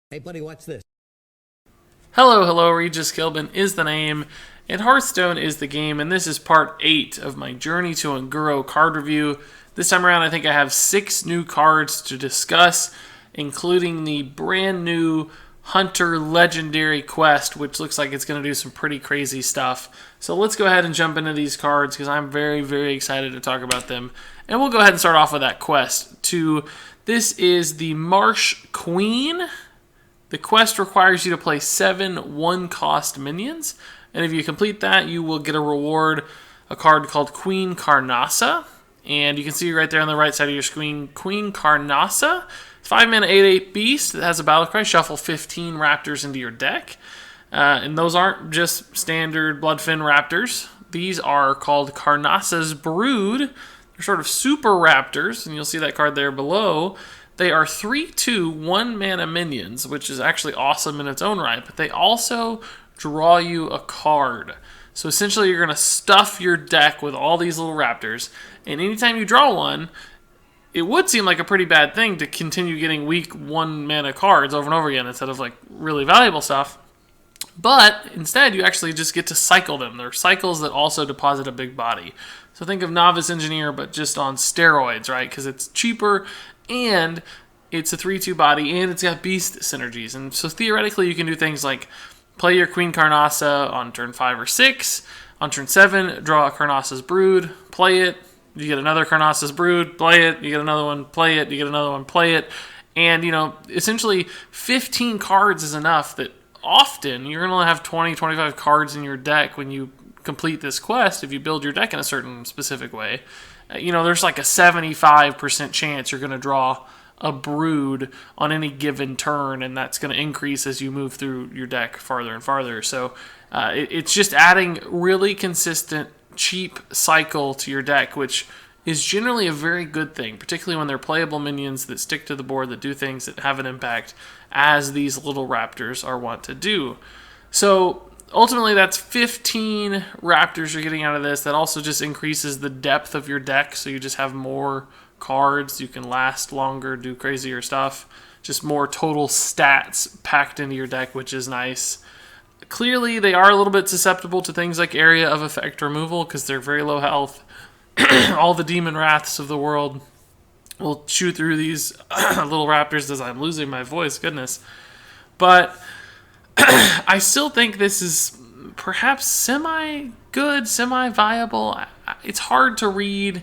Hey buddy, watch this. Hello, Regis Kilbin is the name, and Hearthstone is the game, and this is part 8 of my Journey to Unguro card review. This time around, I think I have 6 new cards to discuss, including the brand new Hunter Legendary Quest, which looks like it's going to do some pretty crazy stuff. So let's go ahead and jump into these cards, because I'm very excited to talk about them. And we'll go ahead and start off with that quest. This is the Marsh Queen. The quest requires you to play 7 one-cost minions, and if you complete that, you will get a reward, a card called Queen Carnasa, and you can see right there on the right side of your screen, Queen Carnasa. 5 mana, 8/8 beast that has a battle cry. Shuffle 15 raptors into your deck, and those aren't just standard Bloodfin raptors. These are called Carnasa's Brood. They're sort of super raptors, and you'll see that card there below. They are 3/2 1-mana minions, which is actually awesome in its own right, but they also draw you a card. So essentially you're going to stuff your deck with all these little raptors, and anytime you draw one, it would seem like a pretty bad thing to continue getting weak 1-mana cards over and over again instead of like really valuable stuff. But instead, you actually just get to cycle them. They're cycles that also deposit a big body. So think of Novice Engineer, but just on steroids, right? Because it's cheaper, and it's a 3/2 body, and it's got beast synergies. And so theoretically, you can do things like play your Queen Carnasa on turn 5 or 6. On turn 7, draw a Carnasa's Brood, play it. You get another Carnasa's Brood, play it. You get another one, play it. You get another one, play it. And, essentially 15 cards is enough that often you're going to only have 20, 25 cards in your deck when you complete this quest if you build your deck in a certain specific way. There's like a 75% chance you're going to draw a Brood on any given turn, and that's going to increase as you move through your deck farther and farther. So it's just adding really consistent, cheap cycle to your deck, which is generally a very good thing, particularly when they're playable minions that stick to the board, that do things that have an impact, as these little raptors are wont to do. So ultimately, that's 15 raptors you're getting out of this. That also just increases the depth of your deck, so you just have more cards. You can last longer, do crazier stuff. Just more total stats packed into your deck, which is nice. Clearly, they are a little bit susceptible to things like area of effect removal because they're very low health. All the demon wraths of the world will shoot through these little raptors as I'm losing my voice. Goodness. But I still think this is perhaps semi-good, semi-viable. It's hard to read.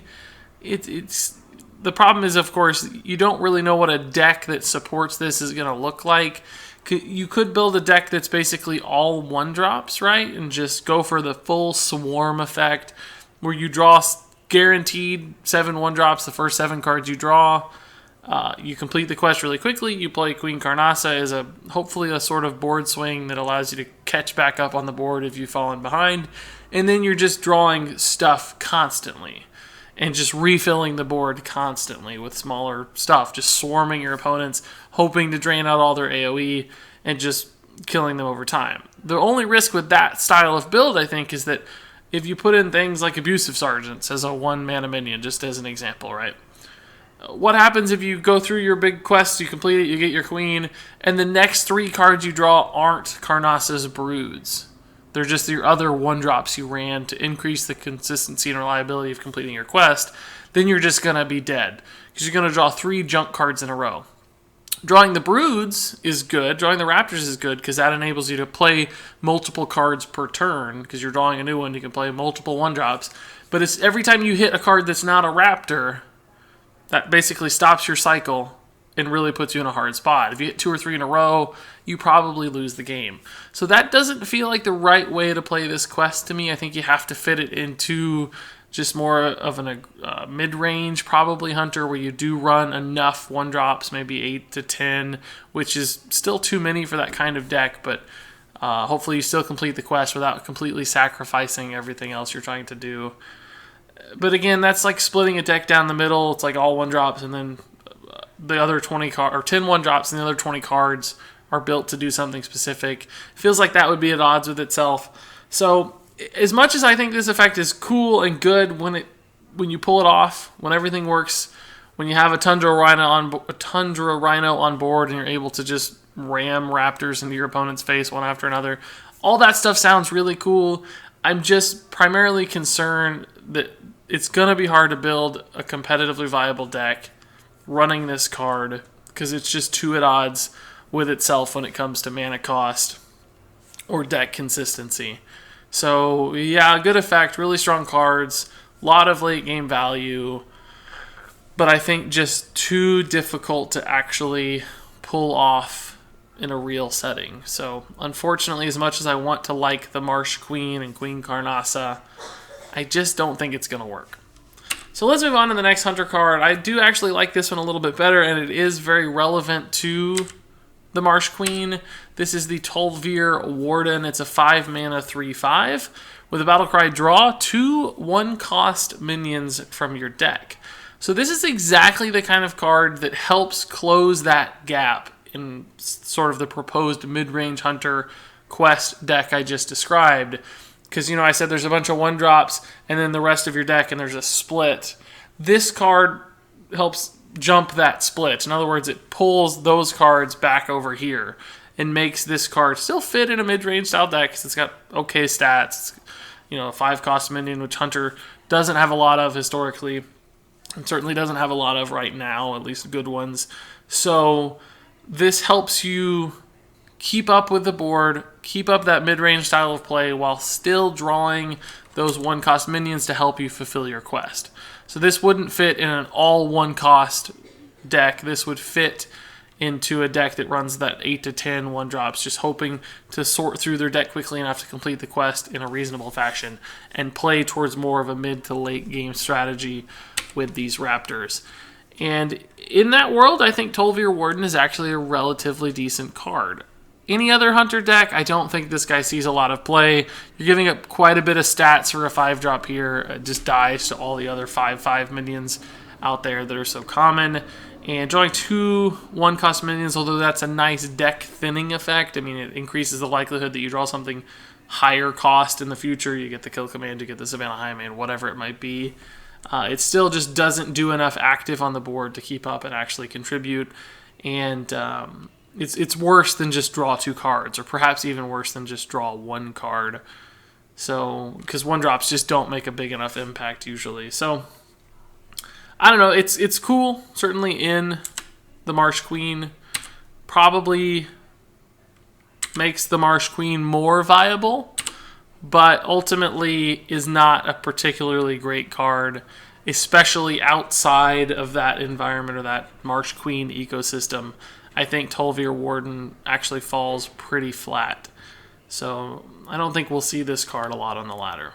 It's the problem is, of course, you don't really know what a deck that supports this is going to look like. You could build a deck that's basically all 1-drops, right? And just go for the full swarm effect where you draw guaranteed 7 1-drops the first 7 cards you draw. You complete the quest really quickly. You play Queen Carnasa as hopefully a sort of board swing that allows you to catch back up on the board if you've fallen behind. And then you're just drawing stuff constantly and just refilling the board constantly with smaller stuff, just swarming your opponents, hoping to drain out all their AoE and just killing them over time. The only risk with that style of build, I think, is that if you put in things like Abusive Sergeants as a 1-mana minion, just as an example, right? What happens if you go through your big quest, you complete it, you get your queen, and the next 3 cards you draw aren't Carnasa's Broods? They're just your other 1-drops you ran to increase the consistency and reliability of completing your quest. Then you're just going to be dead, because you're going to draw 3 junk cards in a row. Drawing the Broods is good. Drawing the Raptors is good because that enables you to play multiple cards per turn. Because you're drawing a new one, you can play multiple 1-drops. But it's every time you hit a card that's not a Raptor, that basically stops your cycle and really puts you in a hard spot. If you hit 2 or 3 in a row, you probably lose the game. So that doesn't feel like the right way to play this quest to me. I think you have to fit it into just more of a mid-range, probably Hunter, where you do run enough 1-drops, maybe 8 to 10, which is still too many for that kind of deck, but hopefully you still complete the quest without completely sacrificing everything else you're trying to do. But again, that's like splitting a deck down the middle. It's like all 1-drops, and then the other 10 1-drops, and the other 20 cards are built to do something specific. It feels like that would be at odds with itself. So as much as I think this effect is cool and good when you pull it off, when everything works when you have a Tundra Rhino on board and you're able to just ram raptors into your opponent's face one after another, all that stuff sounds really cool. I'm just primarily concerned that it's going to be hard to build a competitively viable deck running this card because it's just too at odds with itself when it comes to mana cost or deck consistency. So, yeah, good effect, really strong cards, a lot of late game value, but I think just too difficult to actually pull off in a real setting. So, unfortunately, as much as I want to like the Marsh Queen and Queen Carnassa, I just don't think it's going to work. So let's move on to the next Hunter card. I do actually like this one a little bit better, and it is very relevant to the Marsh Queen. This is the Tol'vir Warden. It's a 5-mana 3/5 with a battlecry draw 2 1-cost minions from your deck. So this is exactly the kind of card that helps close that gap in sort of the proposed mid-range Hunter quest deck I just described. Because, I said there's a bunch of 1-drops and then the rest of your deck and there's a split. This card helps jump that split. In other words, it pulls those cards back over here and makes this card still fit in a mid-range style deck because it's got okay stats. It's, a 5-cost minion, which Hunter doesn't have a lot of historically. And certainly doesn't have a lot of right now, at least good ones. So this helps you keep up with the board, keep up that mid-range style of play while still drawing those 1-cost minions to help you fulfill your quest. So this wouldn't fit in an all 1-cost deck. This would fit into a deck that runs that 8 to 10 1-drops, just hoping to sort through their deck quickly enough to complete the quest in a reasonable fashion and play towards more of a mid to late game strategy with these raptors. And in that world, I think Tol'vir Warden is actually a relatively decent card. Any other Hunter deck, I don't think this guy sees a lot of play. You're giving up quite a bit of stats for a 5-drop here. It just dies to all the other 5/5 minions out there that are so common. And drawing 2 1-cost minions, although that's a nice deck thinning effect. I mean, it increases the likelihood that you draw something higher cost in the future. You get the Kill Command, you get the Savannah Highmane, whatever it might be. It still just doesn't do enough active on the board to keep up and actually contribute. And it's worse than just draw 2 cards, or perhaps even worse than just draw 1 card. So, because 1-drops just don't make a big enough impact usually. So, I don't know. It's cool. Certainly in the Marsh Queen. Probably makes the Marsh Queen more viable, but ultimately is not a particularly great card, especially outside of that environment or that Marsh Queen ecosystem. I think Tol'vir Warden actually falls pretty flat. So I don't think we'll see this card a lot on the ladder.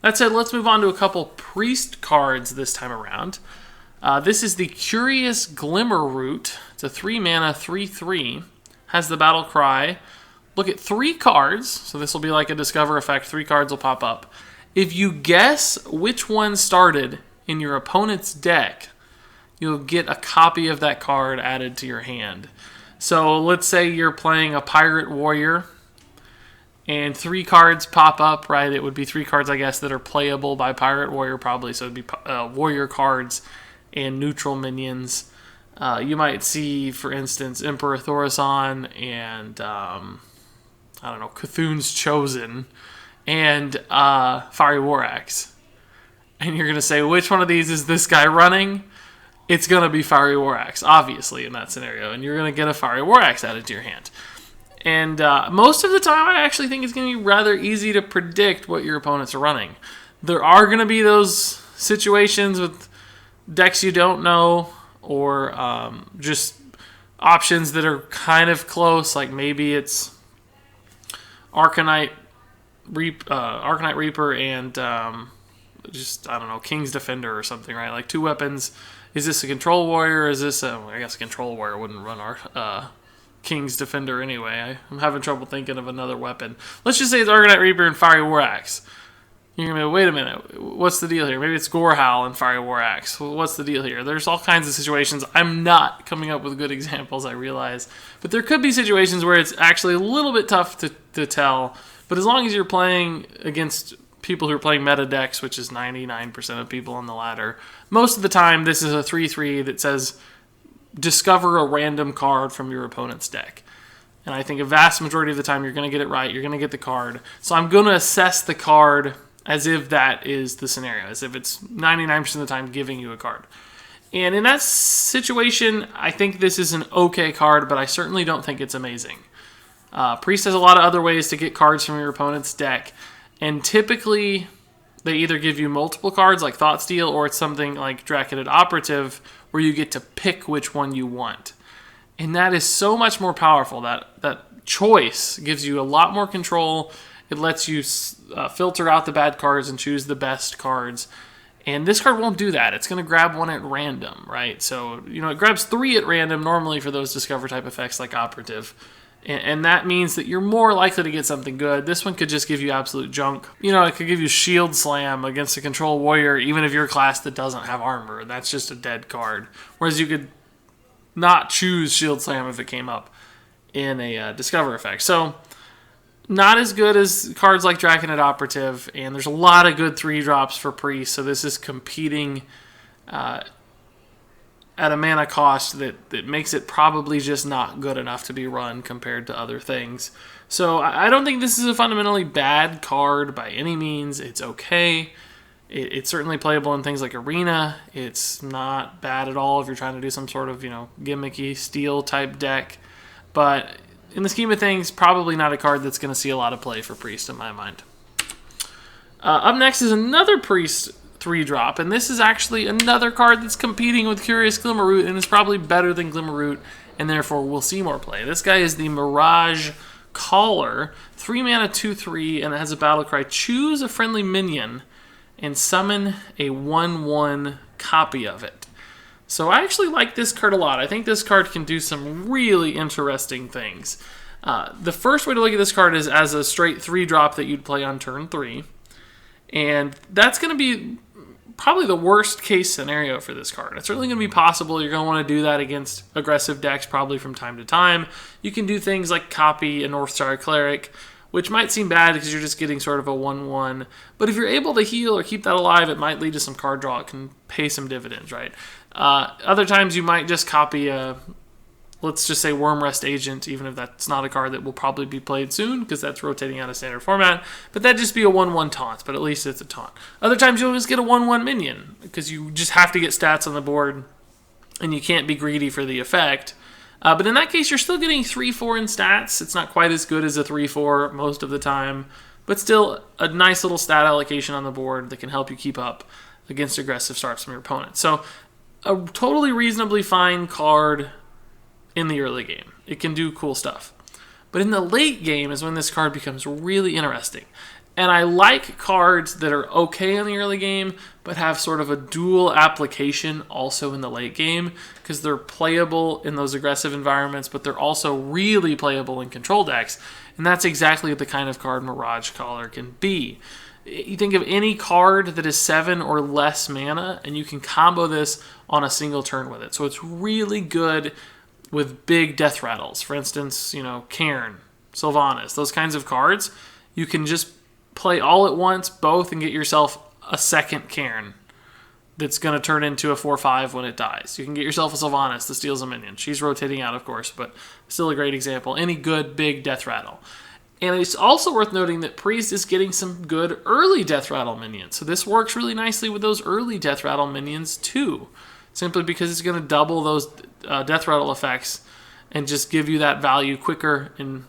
That said, let's move on to a couple Priest cards this time around. This is the Curious Glimmerroot. It's a 3-mana 3/3. Has the battle cry. Look at 3 cards. So this will be like a Discover effect. 3 cards will pop up. If you guess which one started in your opponent's deck, you'll get a copy of that card added to your hand. So let's say you're playing a Pirate Warrior and 3 cards pop up, right? It would be 3 cards, I guess, that are playable by Pirate Warrior probably. So it would be Warrior cards and neutral minions. You might see, for instance, Emperor Thaurissan and, Cthulhu's Chosen and Fiery War Axe. And you're going to say, which one of these is this guy running? It's going to be Fiery War Axe, obviously, in that scenario. And you're going to get a Fiery War Axe added to your hand. And most of the time, I actually think it's going to be rather easy to predict what your opponents are running. There are going to be those situations with decks you don't know, or just options that are kind of close, like maybe it's Arcanite Reaper and King's Defender or something, right? Like 2 weapons. Is this a Control Warrior? Is this I guess a Control Warrior wouldn't run our King's Defender anyway. I'm having trouble thinking of another weapon. Let's just say it's Arcanite Reaper and Fiery War Axe. You're going to be, wait a minute, what's the deal here? Maybe it's Gorehowl and Fiery War Axe. Well, what's the deal here? There's all kinds of situations. I'm not coming up with good examples, I realize. But there could be situations where it's actually a little bit tough to tell. But as long as you're playing against people who are playing meta decks, which is 99% of people on the ladder, most of the time this is a 3/3 that says discover a random card from your opponent's deck. And I think a vast majority of the time you're going to get it right. You're going to get the card. So I'm going to assess the card as if that is the scenario, as if it's 99% of the time giving you a card. And in that situation, I think this is an okay card, but I certainly don't think it's amazing. Priest has a lot of other ways to get cards from your opponent's deck. And typically, they either give you multiple cards like Thoughtsteal, or it's something like Draconid Operative, where you get to pick which one you want. And that is so much more powerful. That choice gives you a lot more control. It lets you filter out the bad cards and choose the best cards. And this card won't do that. It's going to grab one at random, right? So, it grabs 3 at random normally for those Discover type effects like Operative. And that means that you're more likely to get something good. This one could just give you absolute junk. It could give you Shield Slam against a Control Warrior, even if you're a class that doesn't have armor. That's just a dead card. Whereas you could not choose Shield Slam if it came up in a Discover effect. So, not as good as cards like Draconid Operative, and there's a lot of good 3-drops for Priest, so this is competing at a mana cost that makes it probably just not good enough to be run compared to other things. So I don't think this is a fundamentally bad card by any means. It's okay. It's certainly playable in things like Arena. It's not bad at all if you're trying to do some sort of, gimmicky steel type deck. But in the scheme of things, probably not a card that's going to see a lot of play for Priest in my mind. Up next is another Priest 3-drop, and this is actually another card that's competing with Curious Glimmerroot, and is probably better than Glimmerroot, and therefore we'll see more play. This guy is the Mirage Caller, 3 mana, 2/3, and it has a battle cry: choose a friendly minion and summon a 1/1 copy of it. So I actually like this card a lot. I think this card can do some really interesting things. The first way to look at this card is as a straight 3-drop that you'd play on turn 3. And that's going to be probably the worst case scenario for this card. It's certainly going to be possible. You're going to want to do that against aggressive decks probably from time to time. You can do things like copy a Northstar Cleric, which might seem bad because you're just getting sort of a 1/1. But if you're able to heal or keep that alive, it might lead to some card draw. It can pay some dividends, right? Other times you might just copy a, let's just say, Wormrest Agent, even if that's not a card that will probably be played soon because that's rotating out of standard format. But that'd just be a 1/1 taunt, but at least it's a taunt. Other times you'll just get a 1/1 minion because you just have to get stats on the board and you can't be greedy for the effect. But in that case, you're still getting 3/4 in stats. It's not quite as good as a 3/4 most of the time, but still a nice little stat allocation on the board that can help you keep up against aggressive starts from your opponent. So a totally reasonably fine card in the early game. It can do cool stuff. But in the late game is when this card becomes really interesting. And I like cards that are okay in the early game, but have sort of a dual application also in the late game, because they're playable in those aggressive environments, but they're also really playable in control decks. And that's exactly the kind of card Mirage Caller can be. You think of any card that is 7 or less mana, and you can combo this on a single turn with it. So it's really good with big death rattles. For instance, Cairn, Sylvanas, those kinds of cards. You can just play all at once, both, and get yourself a second Cairn that's going to turn into a 4/5 when it dies. You can get yourself a Sylvanas that steals a minion. She's rotating out, of course, but still a great example. Any good big death rattle. And it's also worth noting that Priest is getting some good early death rattle minions. So this works really nicely with those early death rattle minions too, simply because it's going to double those death rattle effects and just give you that value quicker and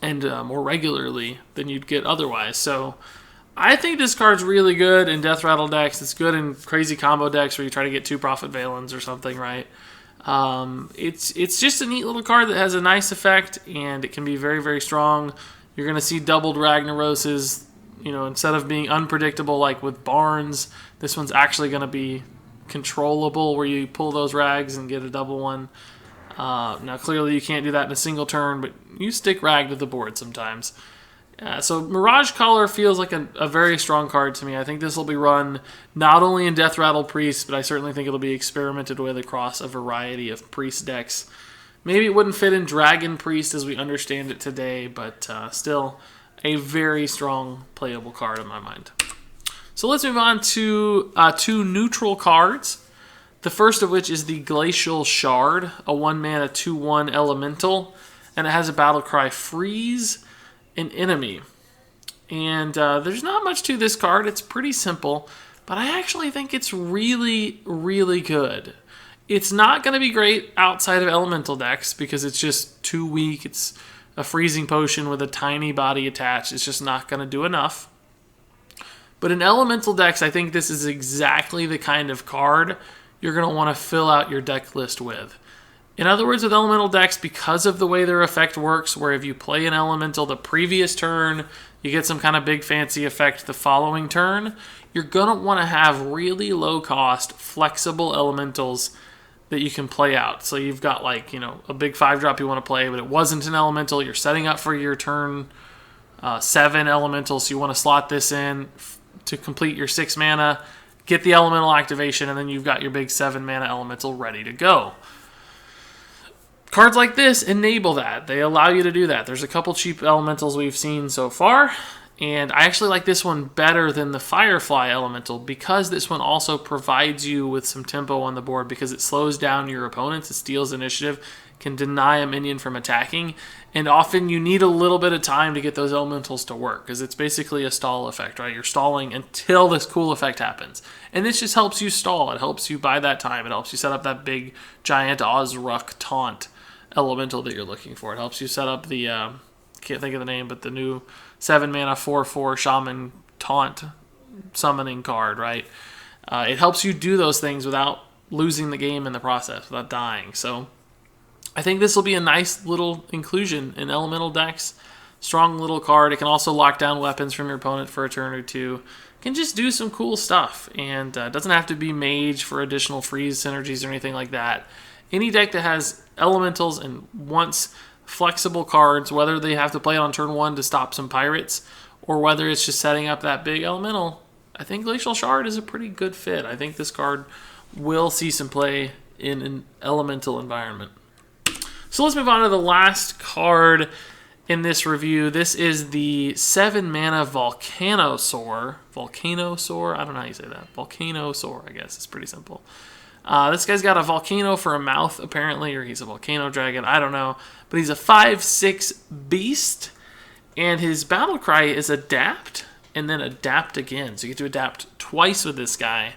more regularly than you'd get otherwise. So I think this card's really good in death rattle decks. It's good in crazy combo decks where you try to get 2 Prophet Valens or something, right? It's just a neat little card that has a nice effect, and it can be very, very strong. You're going to see doubled Ragnaroses, instead of being unpredictable like with Barnes, this one's actually going to be controllable where you pull those rags and get a double one. Now, clearly you can't do that in a single turn, but you stick rag to the board sometimes. So Mirage Caller feels like a very strong card to me. I think this will be run not only in Death Rattle Priest, but I certainly think it'll be experimented with across a variety of Priest decks. Maybe it wouldn't fit in Dragon Priest as we understand it today, but still a very strong playable card in my mind. So let's move on to 2 neutral cards. The first of which is the Glacial Shard, a 1-mana 2/1 elemental, and it has a battle cry, freeze an enemy. And there's not much to this card. It's pretty simple, but I actually think it's really, really good. It's not going to be great outside of elemental decks because it's just too weak. It's a freezing potion with a tiny body attached. It's just not going to do enough. But in elemental decks, I think this is exactly the kind of card you're going to want to fill out your deck list with. In other words, with elemental decks, because of the way their effect works, where if you play an elemental the previous turn, you get some kind of big fancy effect the following turn, you're going to want to have really low-cost, flexible elementals that you can play out. So you've got like, a big 5-drop you want to play, but it wasn't an elemental. You're setting up for your turn 7 elemental, so you want to slot this in to complete your 6 mana, get the elemental activation, and then you've got your big 7 mana elemental ready to go. Cards like this enable that. They allow you to do that. There's a couple cheap elementals we've seen so far, and I actually like this one better than the Firefly elemental because this one also provides you with some tempo on the board because it slows down your opponents, it steals initiative, can deny a minion from attacking, and often you need a little bit of time to get those elementals to work because it's basically a stall effect, right? You're stalling until this cool effect happens. And this just helps you stall. It helps you buy that time. It helps you set up that big giant Ozruk taunt elemental that you're looking for. It helps you set up the, can't think of the name, but the new 7-mana 4/4 Shaman taunt summoning card, right? It helps you do those things without losing the game in the process, without dying. So I think this will be a nice little inclusion in elemental decks. Strong little card. It can also lock down weapons from your opponent for a turn or two. It can just do some cool stuff, and doesn't have to be mage for additional freeze synergies or anything like that. Any deck that has elementals and wants flexible cards, whether they have to play it on turn 1 to stop some pirates, or whether it's just setting up that big elemental, I think Glacial Shard is a pretty good fit. I think this card will see some play in an elemental environment. So let's move on to the last card in this review. This is the 7-mana Volcanosaur. Volcanosaur? I don't know how you say that. Volcanosaur, I guess. It's pretty simple. This guy's got a volcano for a mouth, apparently, or he's a volcano dragon. I don't know. But he's a 5/6 beast, and his battle cry is adapt, and then adapt again. So you get to adapt twice with this guy,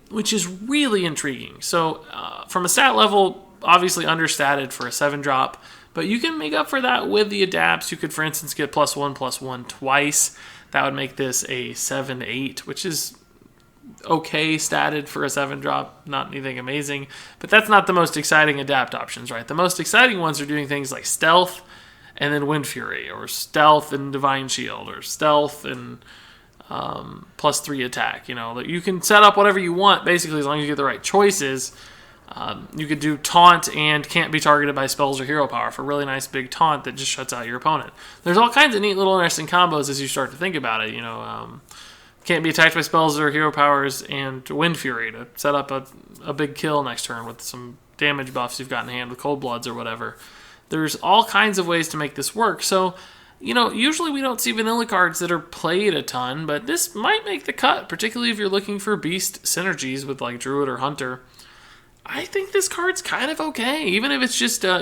which is really intriguing. So from a stat level, obviously understated for a 7-drop, but you can make up for that with the adapts. You could, for instance, get +1/+1 twice. That would make this a 7/8, which is okay statted for a 7-drop, not anything amazing, but that's not the most exciting adapt options, right? The most exciting ones are doing things like stealth and then Wind Fury, or stealth and Divine Shield, or stealth and +3 attack. You can set up whatever you want, basically, as long as you get the right choices. You could do taunt and can't be targeted by spells or hero power for a really nice big taunt that just shuts out your opponent. There's all kinds of neat little interesting combos as you start to think about it. Can't be attacked by spells or hero powers, and Wind Fury to set up a big kill next turn with some damage buffs you've got in hand with Cold Bloods or whatever. There's all kinds of ways to make this work. So, usually we don't see vanilla cards that are played a ton, but this might make the cut, particularly if you're looking for beast synergies with like Druid or Hunter. I think this card's kind of okay, even if it's just a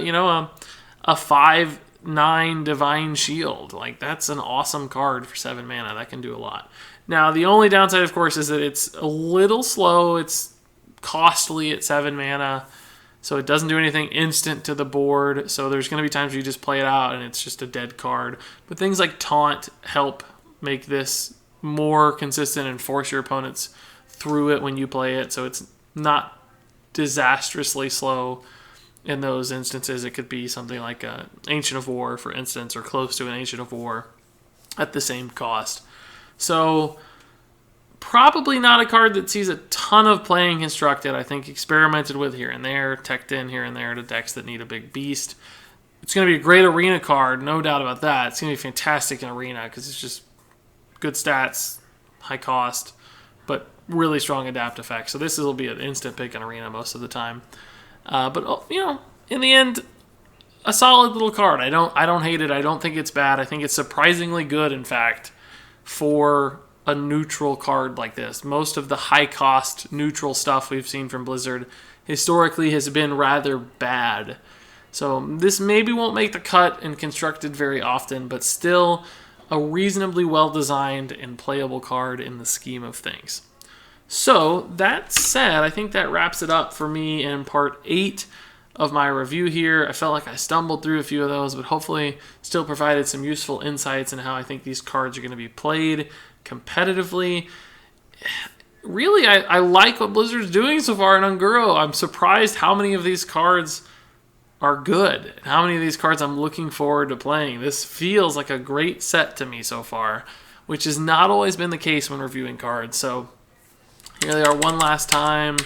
5/9 Divine Shield. Like, that's an awesome card for 7 mana. That can do a lot. Now, the only downside, of course, is that it's a little slow. It's costly at 7 mana, so it doesn't do anything instant to the board. So there's going to be times where you just play it out and it's just a dead card. But things like Taunt help make this more consistent and force your opponents through it when you play it. So it's not disastrously slow in those instances. It could be something like an Ancient of War, for instance, or close to an Ancient of War at the same cost. So probably not a card that sees a ton of playing constructed. I think experimented with here and there, teched in here and there to decks that need a big beast. It's going to be a great arena card, no doubt about that. It's going to be fantastic in arena because it's just good stats, high cost, but really strong adapt effect. So this will be an instant pick in arena most of the time. But in the end, a solid little card. I don't hate it. I don't think it's bad. I think it's surprisingly good, in fact, for a neutral card like this. Most of the high cost neutral stuff we've seen from Blizzard historically has been rather bad. So this maybe won't make the cut and constructed very often, but still a reasonably well designed and playable card in the scheme of things. So that said, I think that wraps it up for me in part 8 of my review here. I felt like I stumbled through a few of those, but hopefully still provided some useful insights in how I think these cards are going to be played competitively. Really, I like what Blizzard's doing so far in Unguro. I'm surprised how many of these cards are good, and how many of these cards I'm looking forward to playing. This feels like a great set to me so far, which has not always been the case when reviewing cards. So here they are one last time.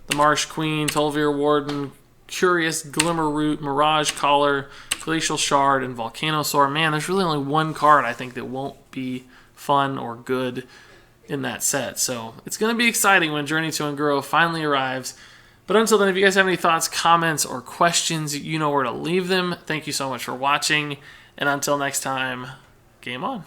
The Marsh Queen, Tol'vir Warden, Curious, Glimmerroot, Mirage Caller, Glacial Shard, and Volcano Sore. Man, there's really only one card I think that won't be fun or good in that set. So it's going to be exciting when Journey to Unguro finally arrives. But until then, if you guys have any thoughts, comments, or questions, you know where to leave them. Thank you so much for watching. And until next time, game on.